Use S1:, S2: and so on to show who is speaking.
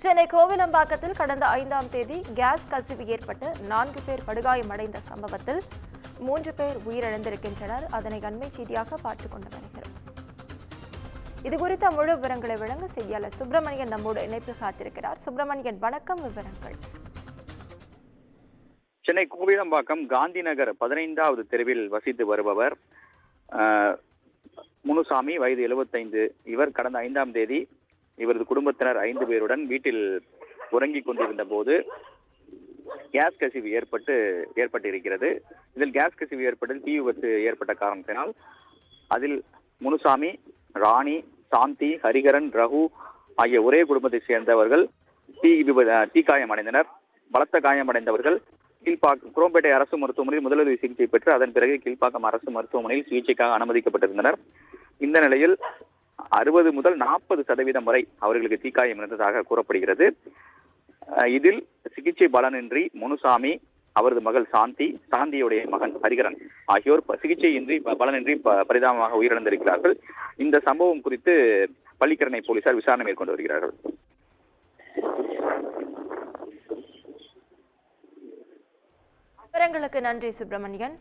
S1: சென்னை கோவிலம்பாக்கத்தில் கடந்த 5ஆம் தேதி கேஸ் கசிவு ஏற்பட்டு 4 பேர் படுகாயமடைந்த சம்பவத்தில் 3 பேர் உயிரிழந்திருக்கின்றனர். அதனை அண்மை செய்தியாக பார்த்துக் கொண்டு வருகிறோம். இதுகுறித்த முழு விவரங்களை வழங்க செய்தியாளர் சுப்பிரமணியன் நம்மோடு இணைப்பு காத்திருக்கிறார். சுப்பிரமணியன், வணக்கம். விவரங்கள்.
S2: சென்னை கோவிலம்பாக்கம் காந்தி நகர் 15வது தெருவில் வசித்து வருபவர் முனுசாமி, வயது 75. இவர் கடந்த 5ஆம் தேதி இவரது குடும்பத்தினர் 5 பேருடன் வீட்டில் உறங்கிக் கொண்டிருந்த போது கேஸ் கசிவு ஏற்பட்டிருக்கிறது. இதில் கேஸ் கசிவு ஏற்பட்டதில் தீ விபத்து ஏற்பட்ட காரணத்தினால் அதில் முனுசாமி, ராணி, சாந்தி, ஹரிகரன், ரகு ஆகிய ஒரே குடும்பத்தை சேர்ந்தவர்கள் தீக்காயமடைந்தனர். பலத்த காயமடைந்தவர்கள் குரோம்பேட்டை அரசு மருத்துவமனையில் முதலுதவி சிகிச்சை பெற்று அதன் பிறகு கீழ்ப்பாக்கம் அரசு மருத்துவமனையில் சிகிச்சைக்காக அனுமதிக்கப்பட்டிருந்தனர். இந்த நிலையில் 60 முதல் 40% வரை அவர்களுக்கு தீக்காயம் இருந்ததாக கூறப்படுகிறது. இதில் சிகிச்சை பலனின்றி முனுசாமி, அவரது மகள் சாந்தியுடைய மகன் ஹரிகரன் ஆகியோர் சிகிச்சையின்றி பலனின்றி பரிதாபமாக உயிரிழந்திருக்கிறார்கள். இந்த சம்பவம் குறித்து பள்ளிக்கரணை போலீசார் விசாரணை மேற்கொண்டு வருகிறார்கள்.
S1: விவரங்களுக்கு நன்றி சுப்பிரமணியன்.